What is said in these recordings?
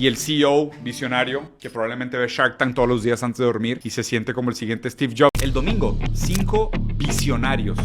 y el CEO visionario que probablemente ve Shark Tank todos los días antes de dormir y se siente como el siguiente Steve Jobs. El domingo, 5 billonarios,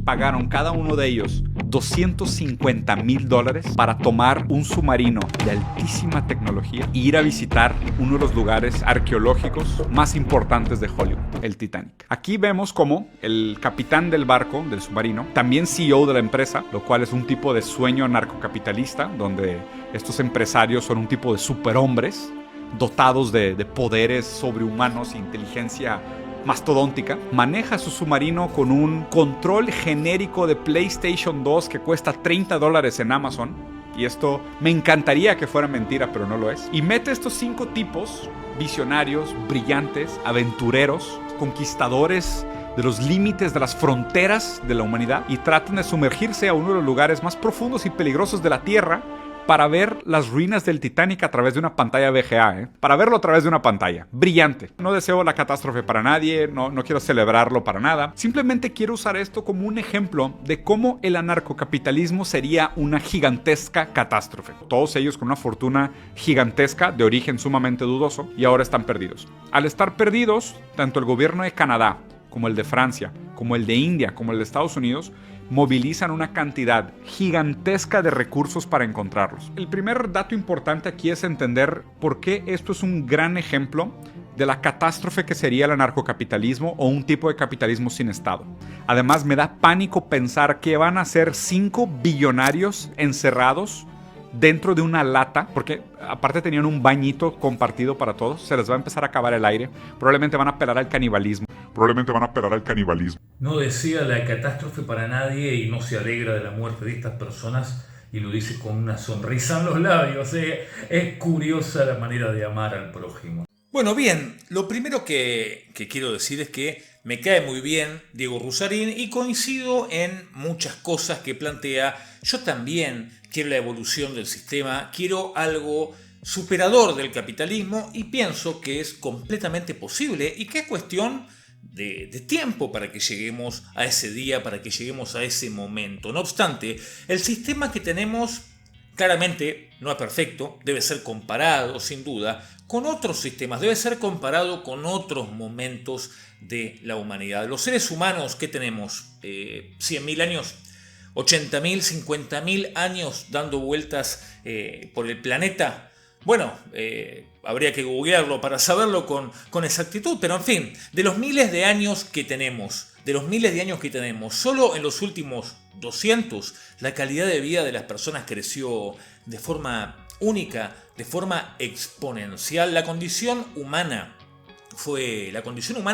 pagaron cada uno de ellos $250,000 para tomar un submarino de altísima tecnología e ir a visitar uno de los lugares arqueológicos más importantes de Hollywood, el Titanic. Aquí vemos cómo el capitán del barco, del submarino, también CEO de la empresa, lo cual es un tipo de sueño anarcocapitalista, donde estos empresarios son un tipo de superhombres dotados de poderes sobrehumanos e inteligencia mastodóntica, maneja su submarino con un control genérico de PlayStation 2 que cuesta $30 en Amazon. Y esto me encantaría que fuera mentira, pero no lo es. Y mete estos 5 tipos visionarios, brillantes, aventureros, conquistadores de los límites de las fronteras de la humanidad y tratan de sumergirse a uno de los lugares más profundos y peligrosos de la Tierra para ver las ruinas del Titanic a través de una pantalla VGA, para verlo a través de una pantalla. Brillante. No deseo la catástrofe para nadie, no quiero celebrarlo para nada. Simplemente quiero usar esto como un ejemplo de cómo el anarcocapitalismo sería una gigantesca catástrofe. Todos ellos con una fortuna gigantesca de origen sumamente dudoso y ahora están perdidos. Al estar perdidos, tanto el gobierno de Canadá como el de Francia, como el de India, como el de Estados Unidos, movilizan una cantidad gigantesca de recursos para encontrarlos. El primer dato importante aquí es entender por qué esto es un gran ejemplo de la catástrofe que sería el anarcocapitalismo o un tipo de capitalismo sin Estado. Además, me da pánico pensar que van a ser 5 billonarios encerrados dentro de una lata, porque aparte tenían un bañito compartido para todos, se les va a empezar a acabar el aire, probablemente van a apelar al canibalismo. No desea la catástrofe para nadie y no se alegra de la muerte de estas personas y lo dice con una sonrisa en los labios. Es curiosa la manera de amar al prójimo. Bueno, bien, lo primero que quiero decir es que me cae muy bien Diego Rusarín y coincido en muchas cosas que plantea. Yo también quiero la evolución del sistema, quiero algo superador del capitalismo y pienso que es completamente posible y que es cuestión de tiempo para que lleguemos a ese día, para que lleguemos a ese momento. No obstante, el sistema que tenemos claramente no es perfecto, debe ser comparado sin duda con otros sistemas, debe ser comparado con otros momentos de la humanidad. Los seres humanos, ¿qué tenemos? 100.000 años, 80.000, 50.000 años dando vueltas por el planeta. Bueno, habría que googlearlo para saberlo con exactitud, pero en fin, de los miles de años que tenemos, solo en los últimos 200, la calidad de vida de las personas creció de forma única, de forma exponencial. La condición humana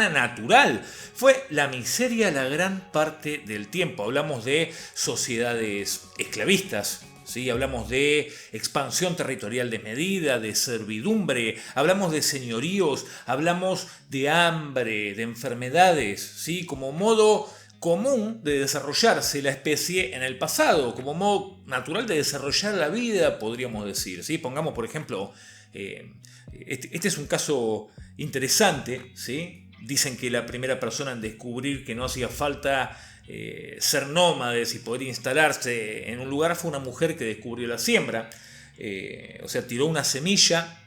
natural, fue la miseria la gran parte del tiempo. Hablamos de sociedades esclavistas, ¿sí? Hablamos de expansión territorial desmedida, de servidumbre, hablamos de señoríos, hablamos de hambre, de enfermedades, ¿sí? Como modo común de desarrollarse la especie en el pasado, como modo natural de desarrollar la vida, podríamos decir, ¿sí? Pongamos, por ejemplo, este es un caso interesante, ¿sí? Dicen que la primera persona en descubrir que no hacía falta ser nómades y poder instalarse en un lugar fue una mujer que descubrió la siembra, o sea, tiró una semilla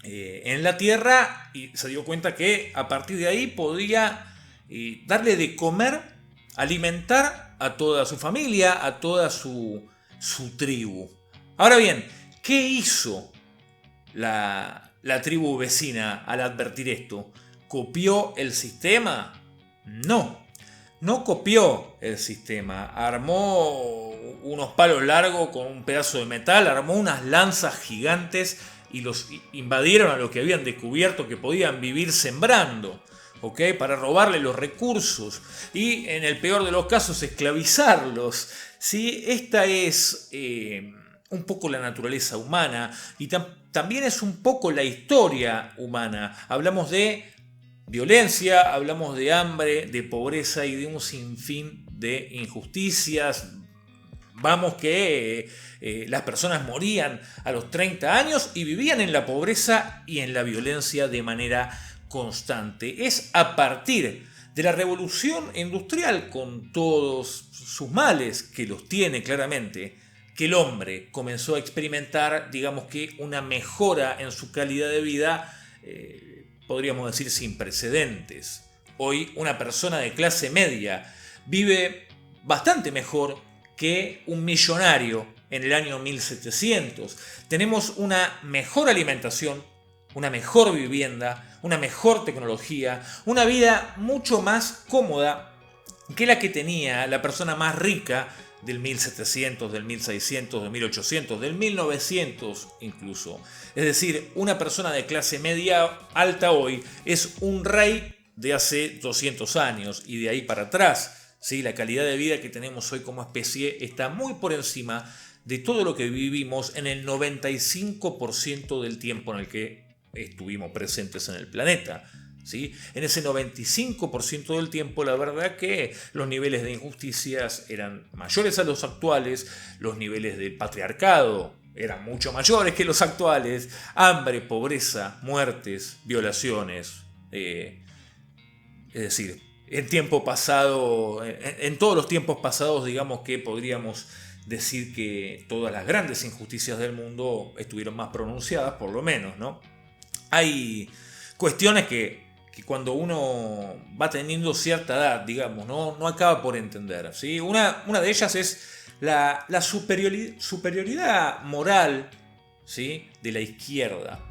en la tierra y se dio cuenta que a partir de ahí podía darle de comer, alimentar a toda su familia, a toda su tribu. Ahora bien, ¿qué hizo la tribu vecina al advertir esto? ¿Copió el sistema? No copió el sistema. Armó unos palos largos con un pedazo de metal, armó unas lanzas gigantes y los invadieron a los que habían descubierto que podían vivir sembrando, ¿ok? Para robarle los recursos y en el peor de los casos esclavizarlos, ¿sí? Esta es un poco la naturaleza humana y también es un poco la historia humana. Hablamos de violencia, hablamos de hambre, de pobreza y de un sinfín de injusticias. Vamos que las personas morían a los 30 años y vivían en la pobreza y en la violencia de manera constante. Es a partir de la revolución industrial, con todos sus males, que los tiene claramente, que el hombre comenzó a experimentar, digamos que una mejora en su calidad de vida, podríamos decir sin precedentes. Hoy una persona de clase media vive bastante mejor que un millonario en el año 1700. Tenemos una mejor alimentación, una mejor vivienda, una mejor tecnología, una vida mucho más cómoda que la que tenía la persona más rica del 1700, del 1600, del 1800, del 1900 incluso. Es decir, una persona de clase media alta hoy es un rey de hace 200 años y de ahí para atrás. ¿Sí? La calidad de vida que tenemos hoy como especie está muy por encima de todo lo que vivimos en el 95% del tiempo en el que estuvimos presentes en el planeta. ¿Sí? En ese 95% del tiempo, la verdad que los niveles de injusticias eran mayores a los actuales, los niveles de patriarcado eran mucho mayores que los actuales, hambre, pobreza, muertes, violaciones. Es decir, en tiempo pasado, en todos los tiempos pasados, digamos que podríamos decir que todas las grandes injusticias del mundo estuvieron más pronunciadas, por lo menos, ¿no? Hay cuestiones que cuando uno va teniendo cierta edad, digamos, no acaba por entender, ¿sí? Una de ellas es la superioridad moral, ¿sí? De la izquierda.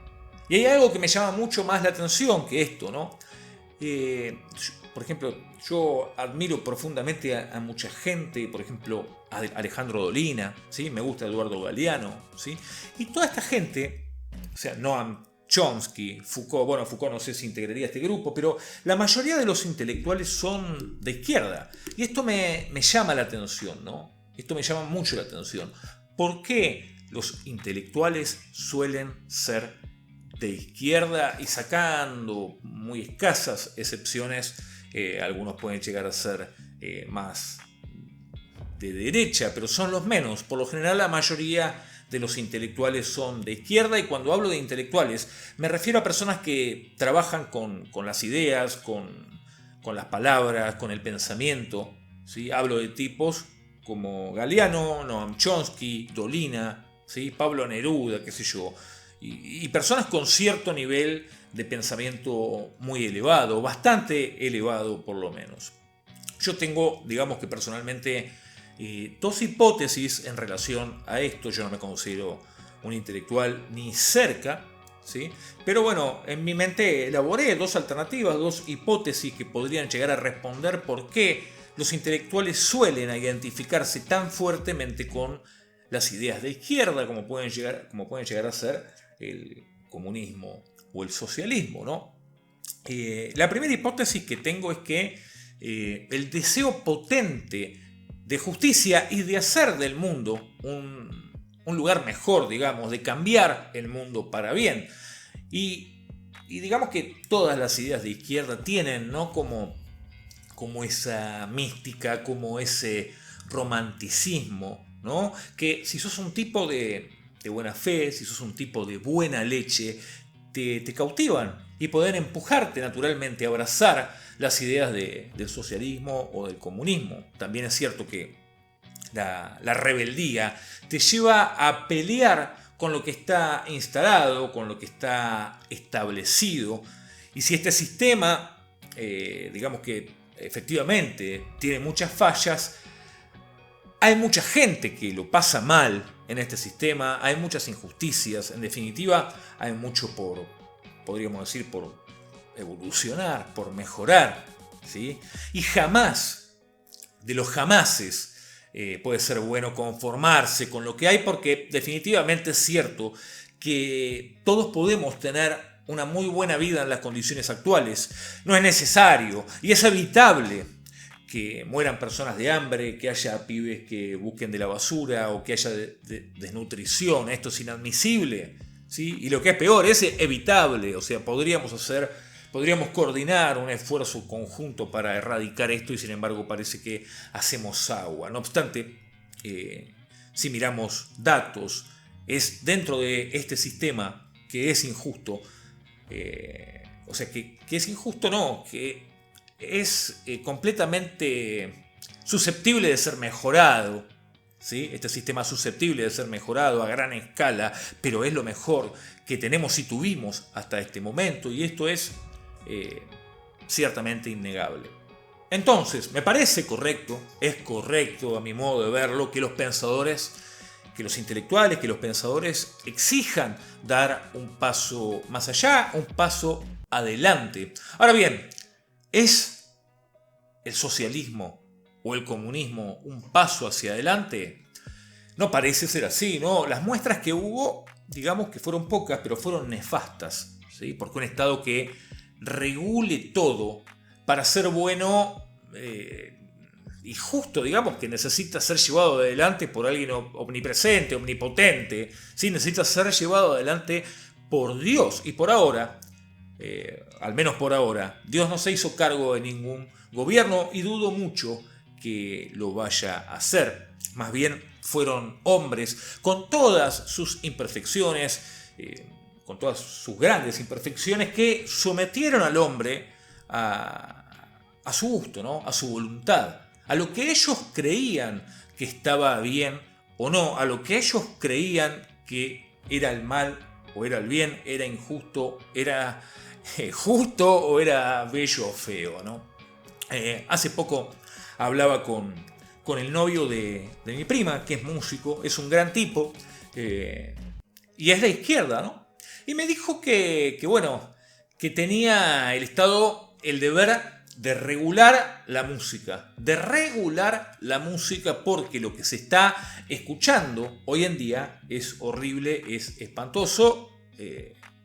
Y hay algo que me llama mucho más la atención que esto, ¿no? Por ejemplo, yo admiro profundamente a mucha gente, por ejemplo, a Alejandro Dolina, ¿sí? Me gusta Eduardo Galeano, ¿sí? Y toda esta gente, o sea, Noam Chomsky, Foucault, bueno, Foucault no sé si integraría este grupo, pero la mayoría de los intelectuales son de izquierda. Y esto me llama la atención, ¿no? Esto me llama mucho la atención. ¿Por qué los intelectuales suelen ser de izquierda? Y sacando muy escasas excepciones, algunos pueden llegar a ser más de derecha, pero son los menos. Por lo general, la mayoría de los intelectuales son de izquierda, y cuando hablo de intelectuales me refiero a personas que trabajan con las ideas, con las palabras, con el pensamiento, ¿sí? Hablo de tipos como Galeano, Noam Chomsky, Dolina, ¿sí? Pablo Neruda, qué sé yo, y personas con cierto nivel de pensamiento muy elevado, bastante elevado por lo menos. Yo tengo, digamos que personalmente, dos hipótesis en relación a esto. Yo no me considero un intelectual ni cerca, ¿sí? Pero bueno, en mi mente elaboré dos alternativas, dos hipótesis que podrían llegar a responder por qué los intelectuales suelen identificarse tan fuertemente con las ideas de izquierda, como pueden llegar a ser el comunismo o el socialismo, ¿no? La primera hipótesis que tengo es que el deseo potente de justicia y de hacer del mundo un lugar mejor, digamos, de cambiar el mundo para bien. Y digamos que todas las ideas de izquierda tienen, ¿no? como esa mística, como ese romanticismo, ¿no? Que si sos un tipo de buena fe, si sos un tipo de buena leche, te cautivan y pueden empujarte naturalmente a abrazar las ideas del socialismo o del comunismo. También es cierto que la rebeldía te lleva a pelear con lo que está instalado, con lo que está establecido. Y si este sistema, digamos que efectivamente tiene muchas fallas, hay mucha gente que lo pasa mal en este sistema, hay muchas injusticias, en definitiva hay mucho podríamos decir, por evolucionar, por mejorar, ¿sí? Y jamás, de los jamases, puede ser bueno conformarse con lo que hay, porque definitivamente es cierto que todos podemos tener una muy buena vida en las condiciones actuales. No es necesario y es evitable que mueran personas de hambre, que haya pibes que busquen de la basura o que haya desnutrición. Esto es inadmisible, ¿sí? Y lo que es peor, es evitable. O sea, podríamos coordinar un esfuerzo conjunto para erradicar esto, y sin embargo parece que hacemos agua. No obstante, si miramos datos, es dentro de este sistema que es injusto, o sea, que es injusto, no, que es completamente susceptible de ser mejorado, ¿sí? Este sistema susceptible de ser mejorado a gran escala, pero es lo mejor que tenemos y tuvimos hasta este momento, y esto es ciertamente innegable. Entonces, me parece correcto, es correcto a mi modo de verlo, que los pensadores, que los intelectuales, que los pensadores exijan dar un paso más allá, un paso adelante. Ahora bien, ¿es el socialismo o el comunismo un paso hacia adelante? No parece ser así, ¿no? Las muestras que hubo, digamos que fueron pocas, pero fueron nefastas, ¿sí? Porque un Estado que regule todo para ser bueno y justo, digamos, que necesita ser llevado adelante por alguien omnipresente, omnipotente, ¿sí? Necesita ser llevado adelante por Dios. Y por ahora, al menos por ahora, Dios no se hizo cargo de ningún gobierno y dudo mucho que lo vaya a hacer. Más bien fueron hombres con todas sus imperfecciones, con todas sus grandes imperfecciones, que sometieron al hombre a su gusto, ¿no? A su voluntad, a lo que ellos creían que estaba bien o no, a lo que ellos creían que era el mal o era el bien, era injusto, era justo o era bello o feo, ¿no? Hace poco hablaba con el novio de mi prima, que es músico, es un gran tipo, y es de izquierda, ¿no? Y me dijo que bueno, que tenía el Estado el deber de regular la música, porque lo que se está escuchando hoy en día es horrible, es espantoso,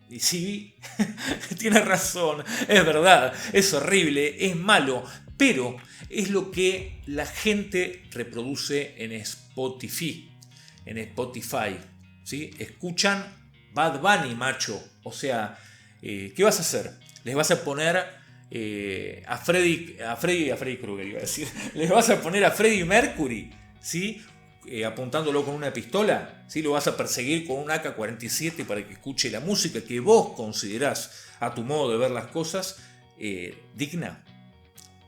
y sí, tiene razón, es verdad, es horrible, es malo, pero es lo que la gente reproduce en Spotify, ¿sí? Escuchan Bad Bunny, macho, o sea, ¿qué vas a hacer? ¿Les vas a poner a Freddie Krueger, iba a decir? ¿Les vas a poner a Freddie Mercury, ¿sí? Apuntándolo con una pistola? ¿Sí? ¿Lo vas a perseguir con un AK-47 para que escuche la música que vos considerás, a tu modo de ver las cosas, digna?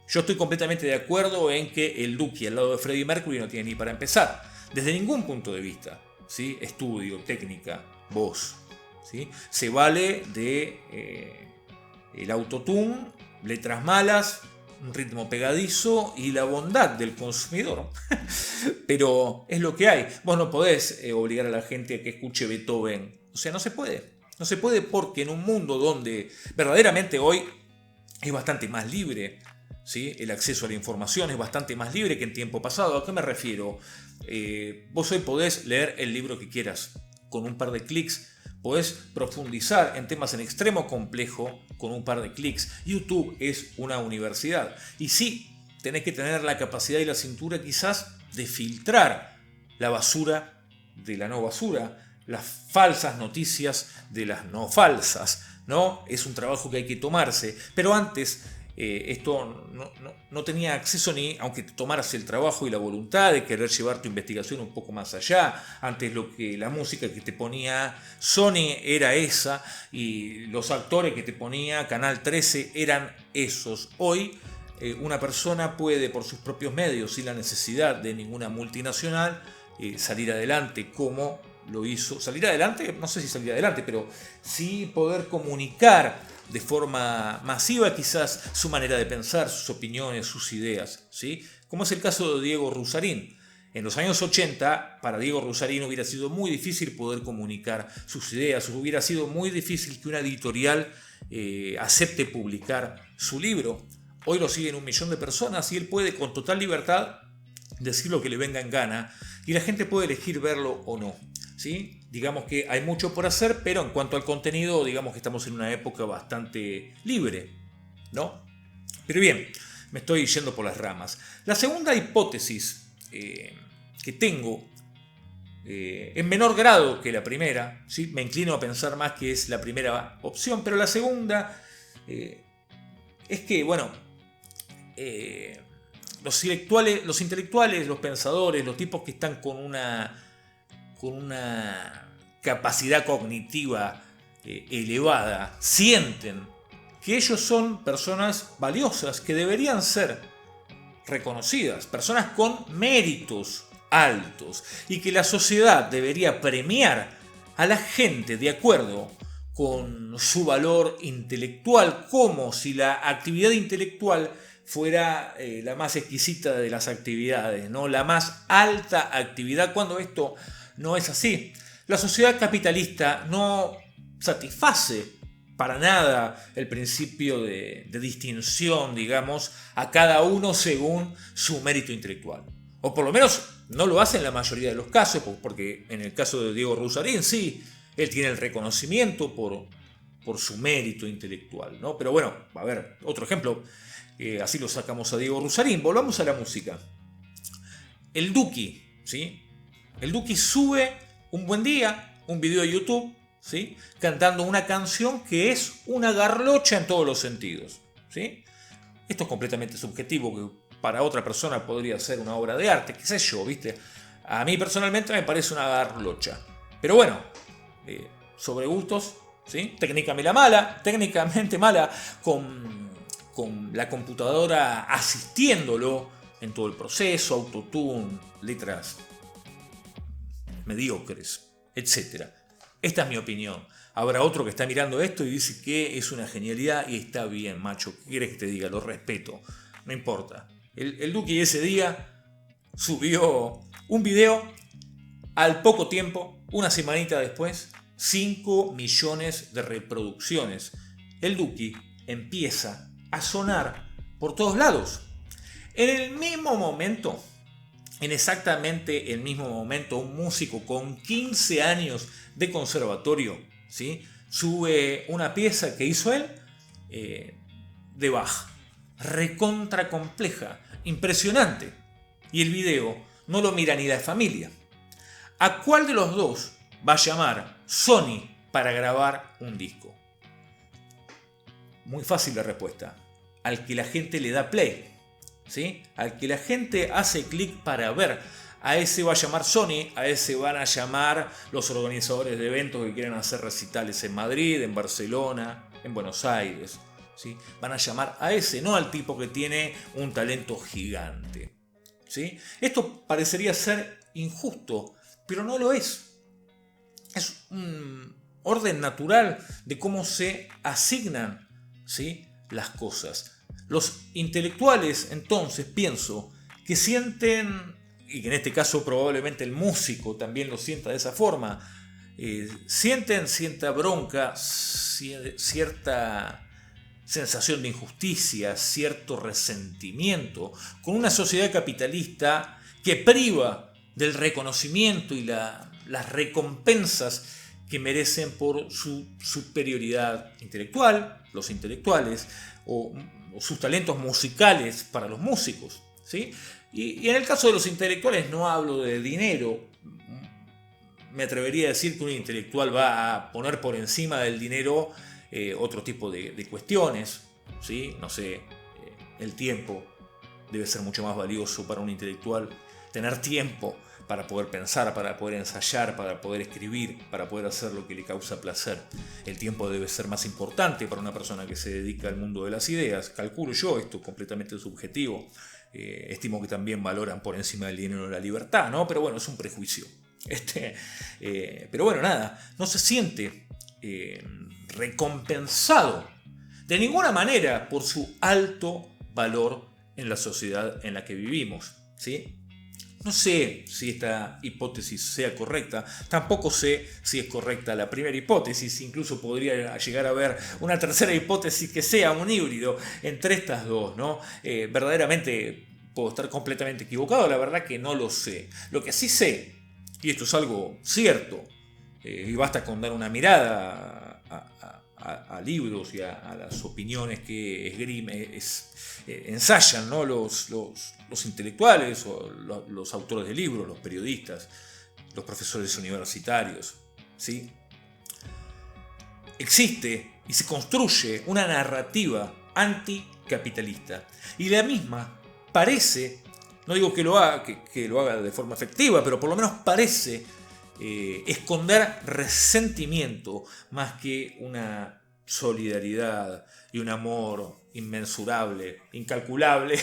Yo estoy completamente de acuerdo en que el Duki al lado de Freddie Mercury no tiene ni para empezar, desde ningún punto de vista, ¿sí? Estudio, técnica, voz, ¿sí? Se vale de el autotune, letras malas, un ritmo pegadizo y la bondad del consumidor. Pero es lo que hay. Vos no podés obligar a la gente a que escuche Beethoven. O sea, no se puede. No se puede, porque en un mundo donde verdaderamente hoy es bastante más libre, ¿sí? El acceso a la información es bastante más libre que en tiempo pasado. ¿A qué me refiero? Vos hoy podés leer el libro que quieras con un par de clics. Podés profundizar en temas en extremo complejo con un par de clics. YouTube es una universidad. Y sí, tenés que tener la capacidad y la cintura quizás de filtrar la basura de la no basura, las falsas noticias de las no falsas, ¿no? Es un trabajo que hay que tomarse. Pero antes esto no tenía acceso, ni aunque te tomaras el trabajo y la voluntad de querer llevar tu investigación un poco más allá. Antes la música que te ponía Sony era esa, y los actores que te ponía Canal 13 eran esos. Hoy una persona puede, por sus propios medios, sin la necesidad de ninguna multinacional, salir adelante, como lo hizo. Salir adelante, no sé si salir adelante, pero sí poder comunicar de forma masiva quizás su manera de pensar, sus opiniones, sus ideas, ¿sí? Como es el caso de Diego Rusarín. En los años 80, para Diego Rusarín hubiera sido muy difícil poder comunicar sus ideas, hubiera sido muy difícil que una editorial acepte publicar su libro. Hoy lo siguen 1 millón de personas y él puede con total libertad decir lo que le venga en gana, y la gente puede elegir verlo o no, ¿sí? Digamos que hay mucho por hacer, pero en cuanto al contenido, digamos que estamos en una época bastante libre, ¿no? Pero bien, me estoy yendo por las ramas. La segunda hipótesis que tengo, en menor grado que la primera, ¿sí? Me inclino a pensar más que es la primera opción, pero la segunda es que, bueno, los intelectuales, los pensadores, los tipos que están con una capacidad cognitiva elevada, sienten que ellos son personas valiosas, que deberían ser reconocidas, personas con méritos, altos y que la sociedad debería premiar a la gente de acuerdo con su valor intelectual, como si la actividad intelectual fuera la más exquisita de las actividades, ¿no? La más alta actividad, cuando esto no es así. La sociedad capitalista no satisface para nada el principio de distinción, digamos, a cada uno según su mérito intelectual. O por lo menos no lo hace en la mayoría de los casos, porque en el caso de Diego Rusarín sí, él tiene el reconocimiento por su mérito intelectual, ¿no? Pero bueno, a ver, otro ejemplo, así lo sacamos a Diego Rusarín. Volvamos a la música. El Duki, ¿sí? El Duki sube un buen día un video de YouTube, ¿sí? Cantando una canción que es una garlocha en todos los sentidos, ¿sí? Esto es completamente subjetivo, que para otra persona podría ser una obra de arte, qué sé yo, ¿viste? A mí personalmente me parece una garlocha. Pero bueno, sobre gustos, ¿sí? Técnicamente mala, con la computadora asistiéndolo en todo el proceso, autotune, letras mediocres, etc. Esta es mi opinión. Habrá otro que está mirando esto y dice que es una genialidad y está bien, macho. ¿Qué quieres que te diga? Lo respeto. No importa. El Duki ese día subió un video al poco tiempo, una semanita después, 5 millones de reproducciones. El Duki empieza a sonar por todos lados. En el mismo momento, en exactamente el mismo momento, un músico con 15 años de conservatorio, ¿sí? Sube una pieza que hizo él de Bach, recontra compleja, impresionante, y el video no lo mira ni la familia. ¿A cuál de los dos va a llamar Sony para grabar un disco? Muy fácil la respuesta: al que la gente le da play, ¿sí? Al que la gente hace clic para ver. A ese va a llamar Sony, a ese van a llamar los organizadores de eventos que quieren hacer recitales en Madrid, en Barcelona, en Buenos Aires, ¿sí? Van a llamar a ese, no al tipo que tiene un talento gigante, ¿sí? Esto parecería ser injusto, pero no lo es. Es un orden natural de cómo se asignan, ¿sí?, las cosas. Los intelectuales, entonces, pienso que sienten, y que en este caso probablemente el músico también lo sienta de esa forma, sienten cierta bronca, cierta sensación de injusticia, cierto resentimiento con una sociedad capitalista que priva del reconocimiento y las recompensas que merecen por su superioridad intelectual, los intelectuales, o sus talentos musicales para los músicos, ¿sí? Y en el caso de los intelectuales no hablo de dinero. Me atrevería a decir que un intelectual va a poner por encima del dinero otro tipo de cuestiones, ¿sí? No sé, el tiempo debe ser mucho más valioso para un intelectual. Tener tiempo para poder pensar, para poder ensayar, para poder escribir, para poder hacer lo que le causa placer. El tiempo debe ser más importante para una persona que se dedica al mundo de las ideas. Calculo yo, esto es completamente subjetivo. Estimo que también valoran por encima del dinero la libertad, ¿no? Pero bueno, es un prejuicio. Pero bueno, nada, no se siente recompensado de ninguna manera por su alto valor en la sociedad en la que vivimos, ¿sí? No sé si esta hipótesis sea correcta, tampoco sé si es correcta la primera hipótesis, incluso podría llegar a haber una tercera hipótesis que sea un híbrido entre estas dos, ¿no? Verdaderamente puedo estar completamente equivocado, la verdad que no lo sé. Lo que sí sé, y esto es algo cierto, y basta con dar una mirada a libros y a las opiniones que ensayan, ¿no?, los intelectuales o los autores de libros, los periodistas, los profesores universitarios, ¿sí? Existe y se construye una narrativa anticapitalista y la misma parece, no digo que lo haga de forma efectiva, pero por lo menos parece esconder resentimiento más que una solidaridad y un amor inmensurable, incalculable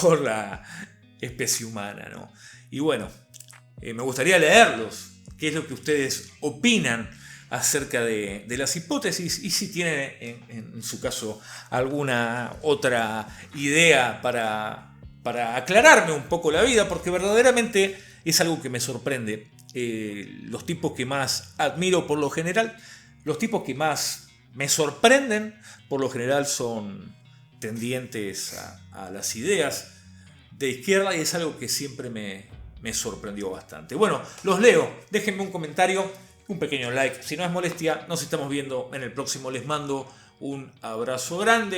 por la especie humana, ¿no? Y bueno, Me gustaría leerlos. ¿Qué es lo que ustedes opinan acerca de las hipótesis? Y si tienen en su caso alguna otra idea para aclararme un poco la vida, porque verdaderamente es algo que me sorprende. Los tipos que más admiro por lo general, los tipos que más me sorprenden por lo general son tendientes a las ideas de izquierda, y es algo que siempre me sorprendió bastante. Bueno, los leo, déjenme un comentario, un pequeño like, si no es molestia. Nos estamos viendo en el próximo, les mando un abrazo grande.